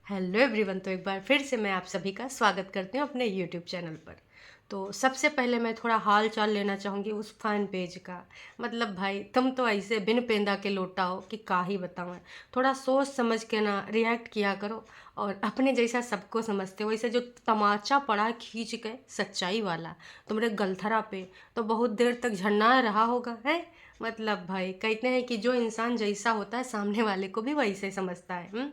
Hello everyone. तो एक बार फिर से मैं आप सभी का स्वागत करती हूँ अपने यूट्यूब चैनल पर। तो सबसे पहले मैं थोड़ा हाल चाल लेना चाहूँगी उस फैन पेज का। मतलब भाई तुम तो ऐसे बिन पेंदा के लोटा हो कि का ही बताऊँ। थोड़ा सोच समझ के ना रिएक्ट किया करो। और अपने जैसा सबको समझते हो, वैसे जो तमाचा पड़ा है खींच के सच्चाई वाला तुम्हारे गलथरा पे, तो बहुत देर तक झन्ना रहा होगा है। मतलब भाई कहते हैं कि जो इंसान जैसा होता है सामने वाले को भी वैसे समझता है।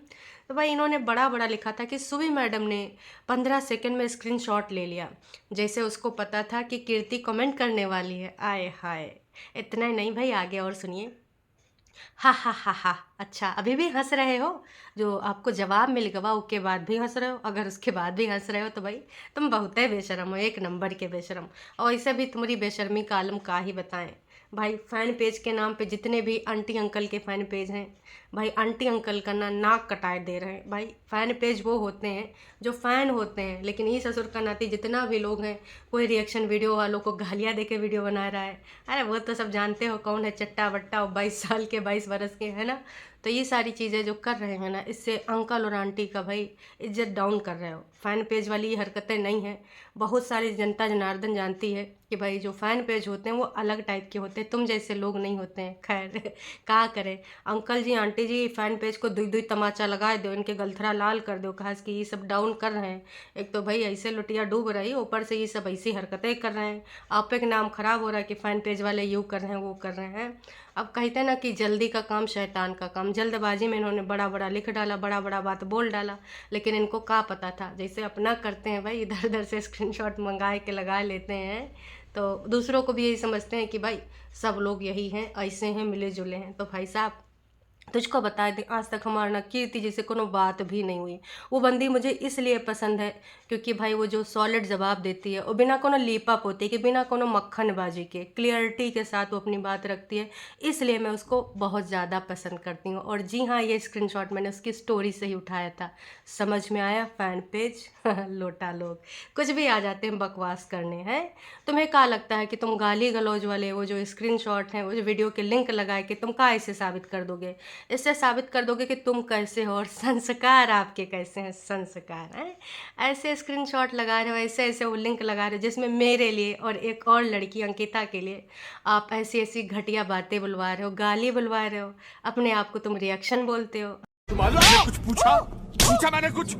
तो भाई इन्होंने बड़ा बड़ा लिखा था कि सुवी मैडम ने 15 सेकंड में स्क्रीनशॉट ले लिया, जैसे उसको पता था कि कीर्ति कमेंट करने वाली है। आए हाय। इतना ही नहीं भाई, आगे और सुनिए। हा हा हा हा। अच्छा अभी भी हंस रहे हो? जो आपको जवाब मिल गवा उसके बाद भी हंस रहे हो? अगर उसके बाद भी हंस रहे हो तो भाई तुम बहुत ही बेशरम हो, एक नंबर के बेशरम। और ऐसे भी तुम्हारी बेशर्मी का आलम का ही बताएं। भाई फैन पेज के नाम पे जितने भी आंटी अंकल के फैन पेज हैं, भाई आंटी अंकल का ना नाक कटाए दे रहे हैं। भाई फैन पेज वो होते हैं जो फैन होते हैं, लेकिन ये ससुर का नाती जितना भी लोग हैं, कोई रिएक्शन वीडियो वालों को गालियाँ दे के वीडियो बना रहा है। अरे वो तो सब जानते हो कौन है, चट्टा बट्टा, 22 साल के 22 बरस के, है ना। तो ये सारी चीज़ें जो कर रहे हैं ना, इससे अंकल और आंटी का भाई इज्जत डाउन कर रहे हो। फ़ैन पेज वाली ये हरकतें नहीं हैं। बहुत सारी जनता जनार्दन जानती है कि भाई जो फ़ैन पेज होते हैं वो अलग टाइप के होते हैं, तुम जैसे लोग नहीं होते हैं। खैर क्या करें। अंकल जी आंटी जी फ़ैन पेज को दुई दुई तमाचा लगा दो, इनके गलथरा लाल कर दो, खास कि ये सब डाउन कर रहे हैं। एक तो भाई ऐसे लुटिया डूब रही, ऊपर से ये सब ऐसी हरकतें कर रहे हैं। आप एक नाम खराब हो रहा है कि फ़ैन पेज वाले यूँ कर रहे हैं वो कर रहे हैं। अब कहते हैं ना कि जल्दी का काम शैतान का काम। जल्दबाजी में इन्होंने बड़ा बड़ा लिख डाला, बड़ा बड़ा बात बोल डाला, लेकिन इनको क्या पता था। जैसे अपना करते हैं भाई, इधर उधर से स्क्रीनशॉट मंगा के लगा लेते हैं, तो दूसरों को भी यही समझते हैं कि भाई सब लोग यही हैं, ऐसे हैं, मिले जुले हैं। तो भाई साहब तुझको बता दें, आज तक हमारा ना कीर्ति जैसे कोनो बात भी नहीं हुई। वो बंदी मुझे इसलिए पसंद है क्योंकि भाई वो जो सॉलिड जवाब देती है, और बिना कोनो लीपा पोती के, बिना कोनो मक्खनबाजी के, क्लियरिटी के साथ वो अपनी बात रखती है। इसलिए मैं उसको बहुत ज़्यादा पसंद करती हूँ। और जी हाँ, ये स्क्रीनशॉट मैंने उसकी स्टोरी से ही उठाया था। समझ में आया फैन पेज? लोटा लोग कुछ भी आ जाते हैं बकवास करने हैं। तुम्हें क्या लगता है कि तुम गाली गलौज वाले वो जो स्क्रीनशॉट हैं, वो जो वीडियो के लिंक लगाए के तुम क्या ऐसे साबित कर दोगे? इससे साबित कर दोगे कि तुम कैसे हो और संस्कार आपके कैसे हैं। संस्कार हैं ऐसे स्क्रीनशॉट लगा रहे हो, ऐसे ऐसे वो लिंक लगा रहे हो जिसमें मेरे लिए और एक और लड़की अंकिता के लिए आप ऐसी ऐसी घटिया बातें बुलवा रहे हो, गाली बुलवा रहे हो। अपने आप को तुम रिएक्शन बोलते हो। मैंने कुछ पूछा पूछा मैंने कुछ।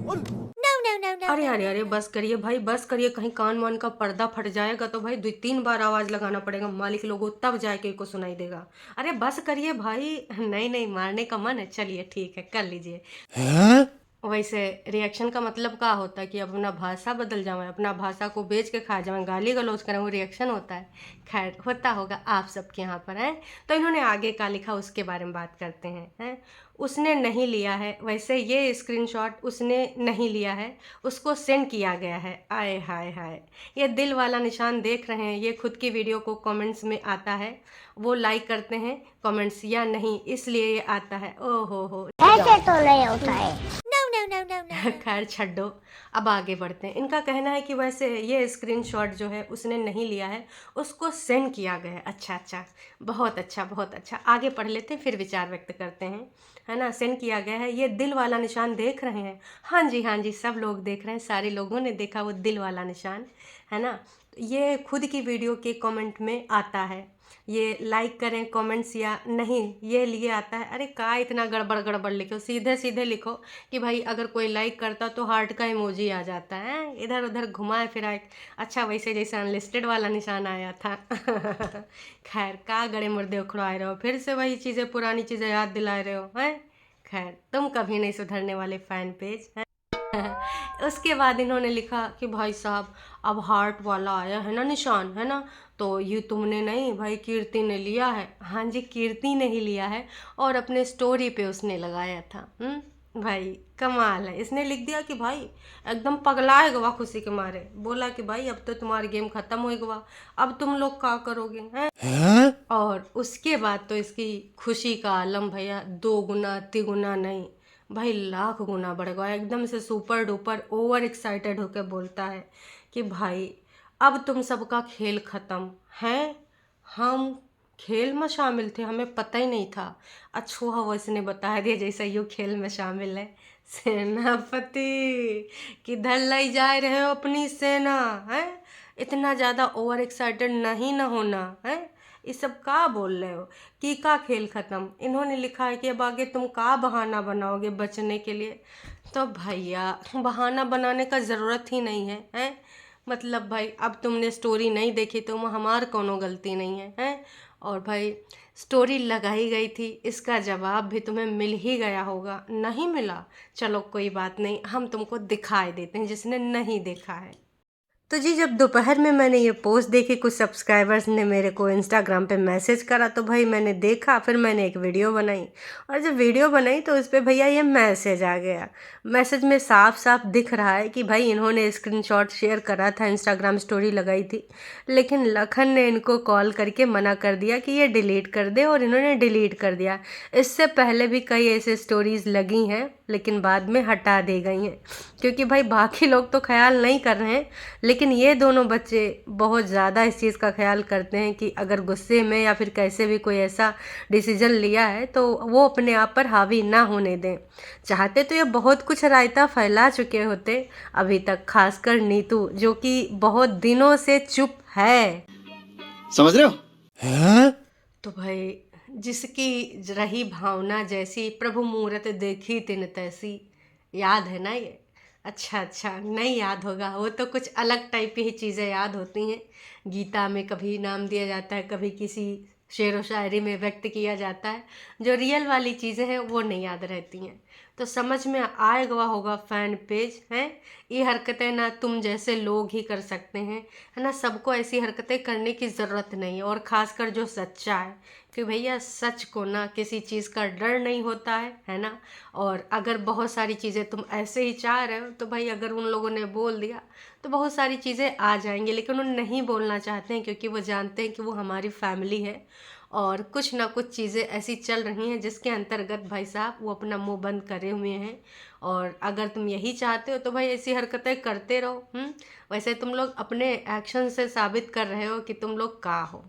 अरे अरे अरे बस करिए भाई, बस करिए। कहीं कान वान का पर्दा फट जाएगा तो भाई 2-3 बार आवाज लगाना पड़ेगा मालिक लोगों, तब जाके को सुनाई देगा। अरे बस करिए भाई। नहीं नहीं, मारने का मन है, चलिए ठीक है कर लीजिए। वैसे रिएक्शन का मतलब क्या होता है कि अपना भाषा बदल जावे, अपना भाषा को बेच के खा जावे, गाली गलौज करें, वो रिएक्शन होता है? खैर होता होगा आप सबके यहाँ पर है। तो इन्होंने आगे क्या लिखा उसके बारे में बात करते हैं। उसने नहीं लिया है, वैसे ये स्क्रीनशॉट उसने नहीं लिया है, उसको सेंड किया गया है। आए हाय हाय। ये दिल वाला निशान देख रहे हैं, ये खुद की वीडियो को कमेंट्स में आता है, वो लाइक करते हैं कमेंट्स या नहीं, इसलिए ये आता है। ओ हो ऐसे तो नहीं होता है। No. खैर छड्डो। अब आगे बढ़ते हैं। इनका कहना है कि वैसे ये स्क्रीनशॉट जो है उसने नहीं लिया है, उसको सेंड किया गया है। अच्छा अच्छा, बहुत अच्छा बहुत अच्छा। आगे पढ़ लेते हैं फिर विचार व्यक्त करते हैं, है ना। सेंड किया गया है, ये दिल वाला निशान देख रहे हैं? हाँ जी हाँ जी, सब लोग देख रहे हैं, सारे लोगों ने देखा वो दिल वाला निशान, है ना। ये खुद की वीडियो के कमेंट में आता है, ये लाइक करें कमेंट्स या नहीं ये लिए आता है। अरे का इतना गड़बड़ गड़बड़ लिखो, सीधे सीधे लिखो कि भाई अगर कोई लाइक करता तो हार्ट का इमोजी आ जाता है, इधर उधर घुमाए फिराए। अच्छा वैसे जैसे अनलिस्टेड वाला निशान आया था। खैर का गड़े मुर्दे उखड़ाए रहे हो, फिर से वही चीज़ें, पुरानी चीज़ें याद दिलाए रहे हो हैं। खैर तुम कभी नहीं सुधरने वाले फैन पेज हैं। उसके बाद इन्होंने लिखा कि भाई साहब अब हार्ट वाला आया है ना निशान, है ना, तो ये तुमने नहीं भाई कीर्ति ने लिया है। हाँ जी कीर्ति ने ही लिया है, और अपने स्टोरी पे उसने लगाया था। भाई कमाल है। इसने लिख दिया कि भाई एकदम पगलाए गवा खुशी के मारे, बोला कि भाई अब तो तुम्हारी गेम खत्म हो गवा, अब तुम लोग क्या करोगे हैं। और उसके बाद तो इसकी खुशी का आलम भैया 2 गुना 3 गुना नहीं भाई, लाख गुना बढ़ गया। एकदम से सुपर डुपर ओवर एक्साइटेड होकर बोलता है कि भाई अब तुम सबका खेल खत्म है। हम खेल में शामिल थे, हमें पता ही नहीं था। अच्छो हवा इसने बता दिया जैसे यू खेल में शामिल है। सेनापति, किधर ले जा रहे हो अपनी सेना है? इतना ज़्यादा ओवर एक्साइटेड नहीं ना होना है। ये सब का बोल रहे हो कि का खेल ख़त्म? इन्होंने लिखा है कि अब आगे तुम का बहाना बनाओगे बचने के लिए। तो भैया बहाना बनाने का ज़रूरत ही नहीं है, हैं? मतलब भाई अब तुमने स्टोरी नहीं देखी तो हमार कोनो गलती नहीं है, हैं? और भाई स्टोरी लगाई गई थी, इसका जवाब भी तुम्हें मिल ही गया होगा। नहीं मिला, चलो कोई बात नहीं, हम तुमको दिखाई देते हैं जिसने नहीं देखा है। तो जी जब दोपहर में मैंने ये पोस्ट देखी, कुछ सब्सक्राइबर्स ने मेरे को इंस्टाग्राम पे मैसेज करा, तो भाई मैंने देखा, फिर मैंने एक वीडियो बनाई। और जब वीडियो बनाई तो उस पर भैया ये मैसेज आ गया। मैसेज में साफ साफ दिख रहा है कि भाई इन्होंने स्क्रीनशॉट शेयर करा था, इंस्टाग्राम स्टोरी लगाई थी, लेकिन लखन ने इनको कॉल करके मना कर दिया कि ये डिलीट कर दे, और इन्होंने डिलीट कर दिया। इससे पहले भी कई ऐसे स्टोरीज़ लगी हैं लेकिन बाद में हटा दी गई हैं, क्योंकि भाई बाकी लोग तो ख्याल नहीं कर रहे हैं, लेकिन ये दोनों बच्चे बहुत ज़्यादा इस चीज़ का ख्याल करते हैं कि अगर गुस्से में या फिर कैसे भी कोई ऐसा डिसीजन लिया है तो वो अपने आप पर हावी ना होने दें। चाहते तो ये बहुत कुछ रायता फैला चुके होते अभी तक, खासकर नीतू जो कि बहुत दिनों से चुप है। समझ रहे हो? तो भाई जिसकी रही भावना जैसी, प्रभु मूरत देखी तिन तैसी, याद है ना ये? अच्छा नहीं याद होगा, वो तो कुछ अलग टाइप की ही चीज़ें याद होती हैं। गीता में कभी नाम दिया जाता है, कभी किसी शेर व शायरी में व्यक्त किया जाता है, जो रियल वाली चीज़ें हैं वो नहीं याद रहती हैं। तो समझ में आएगा होगा फैन पेज हैं, ये हरकतें ना तुम जैसे लोग ही कर सकते हैं, है ना? सबको ऐसी हरकतें करने की ज़रूरत नहीं है, और ख़ासकर जो सच्चा है, कि भैया सच को ना किसी चीज़ का डर नहीं होता है ना? और अगर बहुत सारी चीज़ें तुम ऐसे ही चाह रहे हो तो भाई अगर उन लोगों ने बोल दिया तो बहुत सारी चीज़ें आ जाएंगी, लेकिन वो नहीं बोलना चाहते हैं क्योंकि वो जानते हैं कि वो हमारी फैमिली है, और कुछ ना कुछ चीज़ें ऐसी चल रही हैं जिसके अंतर्गत भाई साहब वो अपना मुंह बंद करे हुए हैं। और अगर तुम यही चाहते हो तो भाई ऐसी हरकतें करते रहो। वैसे तुम लोग अपने एक्शन से साबित कर रहे हो कि तुम लोग का हो।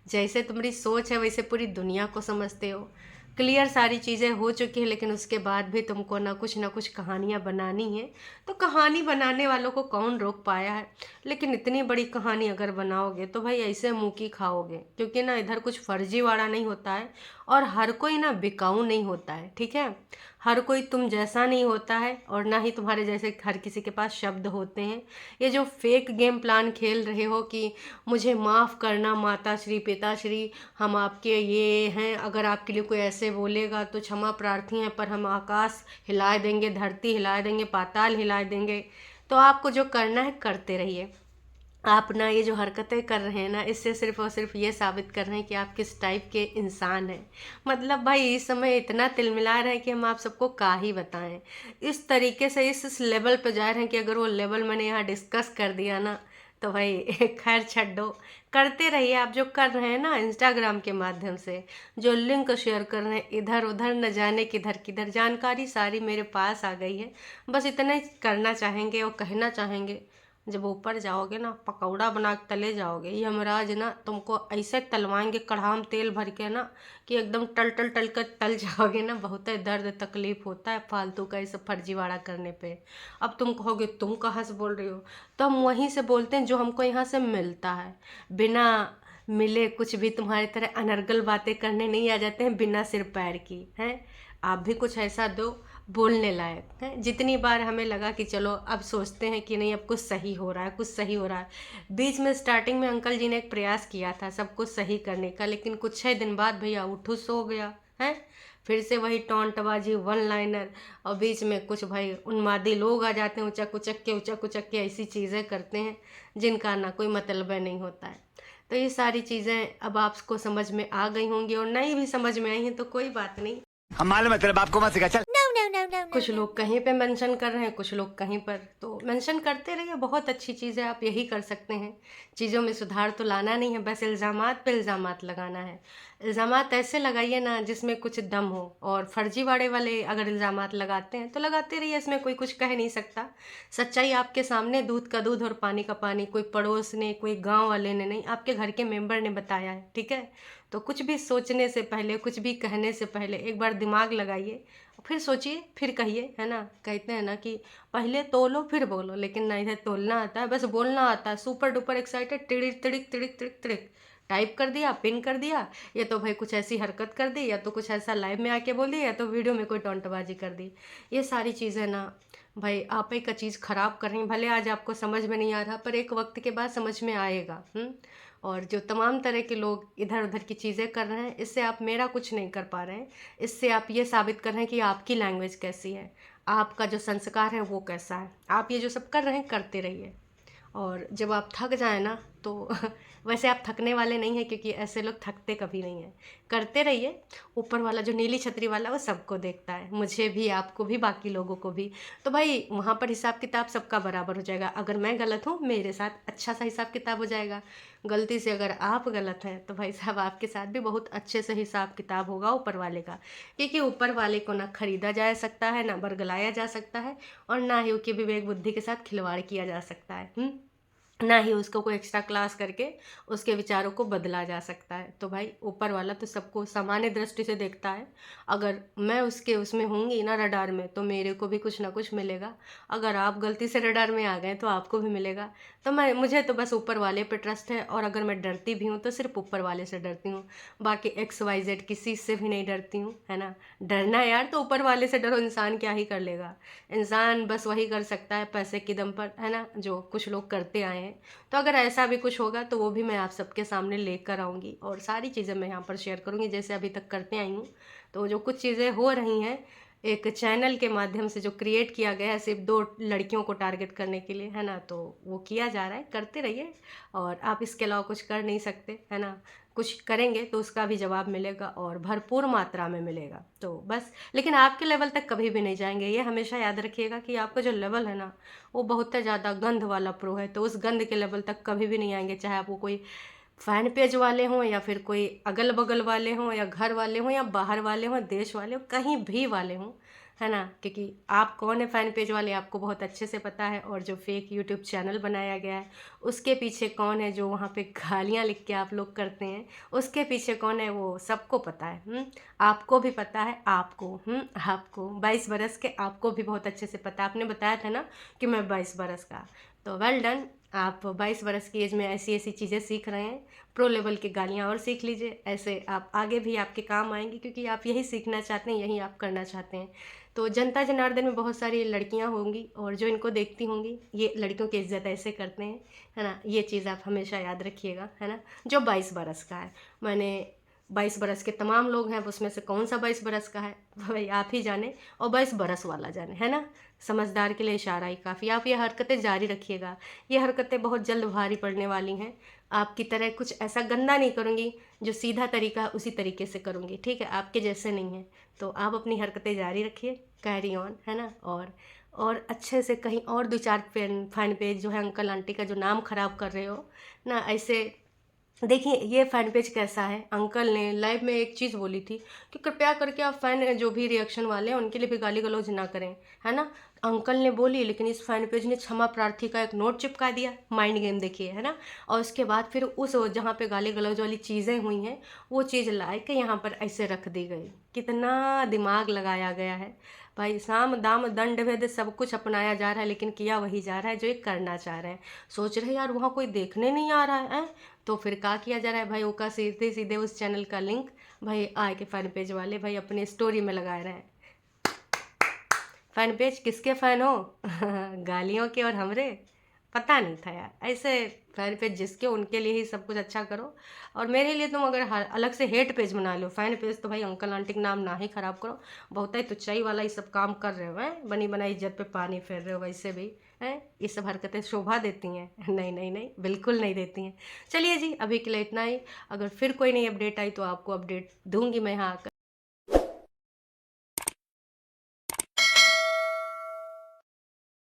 जैसे तुम्हारी सोच है वैसे पूरी दुनिया को समझते हो। क्लियर सारी चीज़ें हो चुकी हैं, लेकिन उसके बाद भी तुमको ना कुछ कहानियाँ बनानी है। तो कहानी बनाने वालों को कौन रोक पाया है? लेकिन इतनी बड़ी कहानी अगर बनाओगे तो भाई ऐसे मुँह की खाओगे, क्योंकि ना इधर कुछ फर्जीवाड़ा नहीं होता है, और हर कोई ना बिकाऊ नहीं होता है, ठीक है? हर कोई तुम जैसा नहीं होता है, और ना ही तुम्हारे जैसे हर किसी के पास शब्द होते हैं। ये जो फेक गेम प्लान खेल रहे हो कि मुझे माफ़ करना माता श्री पिताश्री, हम आपके ये हैं, अगर आपके लिए कोई ऐसे बोलेगा तो क्षमा प्रार्थी हैं, पर हम आकाश हिला देंगे, धरती हिला देंगे, पाताल हिला देंगे। तो आपको जो करना है करते रहिए। आप ना ये जो हरकतें कर रहे हैं ना, इससे सिर्फ और सिर्फ ये साबित कर रहे हैं कि आप किस टाइप के इंसान हैं। मतलब भाई इस समय इतना तिलमिला रहे हैं कि हम आप सबको का ही बताएं। इस तरीके से इस लेवल पे जा रहे हैं कि अगर वो लेवल मैंने यहाँ डिस्कस कर दिया ना तो भाई खैर छड्डो, करते रहिए। आप जो कर रहे हैं ना इंस्टाग्राम के माध्यम से जो लिंक शेयर कर रहे हैं इधर उधर, न जाने किधर किधर, जानकारी सारी मेरे पास आ गई है। बस इतना ही करना चाहेंगे और कहना चाहेंगे, जब ऊपर जाओगे ना पकौड़ा बना के तले जाओगे, यमराज ना तुमको ऐसे तलवाएंगे कढ़ा में तेल भर के ना कि एकदम टल टल टल कर तल जाओगे ना। बहुत दर्द तकलीफ होता है फालतू का ये सब फर्जीवाड़ा करने पे। अब तुम कहोगे तुम कहाँ से बोल रही हो, तो हम वहीं से बोलते हैं जो हमको यहाँ से मिलता है। बिना मिले कुछ भी तुम्हारी तरह अनर्गल बातें करने नहीं आ जाते हैं बिना सिर पैर की, हैं? आप भी कुछ ऐसा दो बोलने लायक है। जितनी बार हमें लगा कि चलो अब सोचते हैं कि नहीं अब कुछ सही हो रहा है, कुछ सही हो रहा है। बीच में स्टार्टिंग में अंकल जी ने एक प्रयास किया था सब कुछ सही करने का, लेकिन कुछ 6 दिन बाद भैया उठूस हो गया है। फिर से वही टॉन्टबाजी, वन लाइनर, और बीच में कुछ भाई उन्मादी लोग आ जाते हैं, ऊँचा कुचक के ऐसी चीज़ें करते हैं जिनका ना कोई मतलब नहीं होता है। तो ये सारी चीज़ें अब आपको समझ में आ गई होंगी, और नहीं भी समझ में आई हैं तो कोई बात नहीं। हम मालूम है तेरे बाप को मत सिखा, चल। कुछ लोग कहीं पे मेंशन कर रहे हैं, कुछ लोग कहीं पर, तो मेंशन करते रहिए, बहुत अच्छी चीज़ है, आप यही कर सकते हैं। चीज़ों में सुधार तो लाना नहीं है, बस इल्ज़ामात पे इल्ज़ामात लगाना है। इल्ज़ामात ऐसे लगाइए ना जिसमें कुछ दम हो, और फर्जीवाड़े वाले अगर इल्ज़ामात लगाते हैं तो लगाते रहिए, इसमें कोई कुछ कह नहीं सकता। सच्चाई आपके सामने, दूध का दूध और पानी का पानी, कोई पड़ोस ने, कोई गांव वाले ने नहीं, आपके घर के मेंबर ने बताया है, ठीक है। तो कुछ भी सोचने से पहले, कुछ भी कहने से पहले एक बार दिमाग लगाइए, फिर सोचिए, फिर कहिए, है ना। कहते हैं ना कि पहले तोलो फिर बोलो, लेकिन ना इधर तोलना आता है, बस बोलना आता है। सुपर डुपर एक्साइटेड, तिड़िक तिड़िक तिड़िक तिड़िक तिड़िक, टाइप कर दिया, पिन कर दिया, या तो भाई कुछ ऐसी हरकत कर दी, या तो कुछ ऐसा लाइव में आके बोल दिया, या तो वीडियो में कोई टोंटबाजी कर दी। ये सारी चीज़ें ना भाई आप ही का चीज़ ख़राब कर रही हैं। भले आज आपको समझ में नहीं आ रहा, पर एक वक्त के बाद समझ में आएगा। और जो तमाम तरह के लोग इधर उधर की चीज़ें कर रहे हैं, इससे आप मेरा कुछ नहीं कर पा रहे हैं। इससे आप ये साबित कर रहे हैं कि आपकी लैंग्वेज कैसी है, आपका जो संस्कार है वो कैसा है। आप ये जो सब कर रहे हैं करते रहिए, और जब आप थक जाए ना तो वैसे आप थकने वाले नहीं हैं, क्योंकि ऐसे लोग थकते कभी नहीं हैं। करते रहिए, ऊपर वाला जो नीली छतरी वाला वो सबको देखता है, मुझे भी, आपको भी, बाकी लोगों को भी। तो भाई वहाँ पर हिसाब किताब सबका बराबर हो जाएगा। अगर मैं गलत हूँ, मेरे साथ अच्छा सा हिसाब किताब हो जाएगा। गलती से अगर आप गलत हैं तो भाई साहब आपके साथ भी बहुत अच्छे से हिसाब किताब होगा ऊपर वाले का। क्योंकि ऊपर वाले को ना खरीदा जा सकता है, ना बरगलाया जा सकता है, और ना ही उसकी विवेक बुद्धि के साथ खिलवाड़ किया जा सकता है। ना ही उसको कोई एक्स्ट्रा क्लास करके उसके विचारों को बदला जा सकता है। तो भाई ऊपर वाला तो सबको सामान्य दृष्टि से देखता है। अगर मैं उसके उसमें होंगी ना रडार में, तो मेरे को भी कुछ ना कुछ मिलेगा। अगर आप गलती से रडार में आ गए तो आपको भी मिलेगा। तो मुझे तो बस ऊपर वाले पे ट्रस्ट है, और अगर मैं डरती भी हूँ तो सिर्फ ऊपर वाले से डरती हूँ। बाकी XYZ किसी से भी नहीं डरती हूँ, है ना। डरना है यार तो ऊपर वाले से डरो, इंसान क्या ही कर लेगा। इंसान बस वही कर सकता है पैसे की दम पर, है ना, जो कुछ लोग करते आए हैं। तो अगर ऐसा भी कुछ होगा तो वो भी मैं आप सबके सामने लेकर आऊँगी, और सारी चीज़ें मैं यहाँ पर शेयर करूँगी जैसे अभी तक करते आई हूँ। तो जो कुछ चीज़ें हो रही हैं एक चैनल के माध्यम से, जो क्रिएट किया गया है सिर्फ 2 लड़कियों को टारगेट करने के लिए, है ना, तो वो किया जा रहा है, करते रहिए। और आप इसके अलावा कुछ कर नहीं सकते, है ना। कुछ करेंगे तो उसका भी जवाब मिलेगा, और भरपूर मात्रा में मिलेगा। तो बस, लेकिन आपके लेवल तक कभी भी नहीं जाएंगे, ये हमेशा याद रखिएगा कि आपका जो लेवल है ना वो बहुत ज़्यादा गंध वाला प्रो है। तो उस गंध के लेवल तक कभी भी नहीं आएंगे, चाहे आप वो कोई फैन पेज वाले हों, या फिर कोई अगल बगल वाले हों, या घर वाले हों, या बाहर वाले हों, देश वाले हों, कहीं भी वाले हों, है ना। क्योंकि आप कौन है फैन पेज वाले आपको बहुत अच्छे से पता है, और जो फेक यूट्यूब चैनल बनाया गया है उसके पीछे कौन है, जो वहाँ पे गालियाँ लिख के आप लोग करते हैं उसके पीछे कौन है, वो सबको पता है। आपको भी पता है, आपको 22 बरस के आपको भी बहुत अच्छे से पता है। आपने बताया था ना कि मैं 22 बरस का, तो वेल डन। आप 22 बरस की एज में ऐसी ऐसी चीज़ें सीख रहे हैं, प्रो लेवल की गालियाँ और सीख लीजिए। ऐसे आप आगे भी आपके काम आएंगी, क्योंकि आप यही सीखना चाहते हैं, यही आप करना चाहते हैं। तो जनता जनार्दन में बहुत सारी लड़कियां होंगी, और जो इनको देखती होंगी, ये लड़कियों की इज्जत ऐसे करते हैं, है ना। ये चीज़ आप हमेशा याद रखिएगा, है ना। जो 22 बरस का है, मैंने 22 बरस के तमाम लोग हैं, उसमें से कौन सा 22 बरस का है भाई आप ही जाने, और 22 बरस वाला जाने, है ना। समझदार के लिए इशारा ही काफ़ी। आप ये हरकतें जारी रखिएगा, ये हरकतें बहुत जल्द भारी पड़ने वाली हैं। आपकी तरह कुछ ऐसा गंदा नहीं करूँगी, जो सीधा तरीका है उसी तरीके से करूँगी, ठीक है, आपके जैसे नहीं है। तो आप अपनी हरकतें जारी रखिए, कैरी ऑन, है ना। और अच्छे से कहीं और 2-4 फैन पेज जो है अंकल आंटी का जो नाम ख़राब कर रहे हो ना, ऐसे देखिए ये फ़ैन पेज कैसा है। अंकल ने लाइव में एक चीज़ बोली थी कि कृपया करके आप फ़ैन जो भी रिएक्शन वाले हैं उनके लिए भी गाली गलौज ना करें, है ना। अंकल ने बोली, लेकिन इस फ़ैन पेज ने क्षमा प्रार्थी का एक नोट चिपका दिया। माइंड गेम देखिए, है ना। और उसके बाद फिर उस जहाँ पे गाली गलौज वाली चीज़ें हुई हैं वो चीज़ ला के यहाँ पर ऐसे रख दी गई। कितना दिमाग लगाया गया है भाई। साम दाम दंड भेद सब कुछ अपनाया जा रहा है, लेकिन किया वही जा रहा है जो ये करना चाह रहे हैं। सोच रहे यार वहाँ कोई देखने नहीं आ रहा है, तो फिर क्या किया जा रहा है भाई, वो का सीधे सीधे उस चैनल का लिंक भाई आए के फ़ैन पेज वाले भाई अपने स्टोरी में लगा रहे हैं। फ़ैन पेज किसके फ़ैन हो गालियों के और हमरे, पता नहीं था यार। ऐसे फ़ैन पेज जिसके उनके लिए ही सब कुछ अच्छा करो, और मेरे लिए तुम अगर अलग से हेट पेज बना लो, फ़ैन पेज तो भाई अंकल आंटी का नाम ना ही ख़राब करो। बहुत ही तुच्चाई वाला ये सब काम कर रहे हो, हैं बनी बनाई इज्जत पे पानी फेर रहे हो। वैसे भी हैं ये सब हरकतें शोभा देती हैं? नहीं नहीं नहीं, बिल्कुल नहीं देती हैं। चलिए जी, अभी के लिए इतना ही। अगर फिर कोई नई अपडेट आई तो आपको अपडेट दूंगी मैं यहाँ आकर।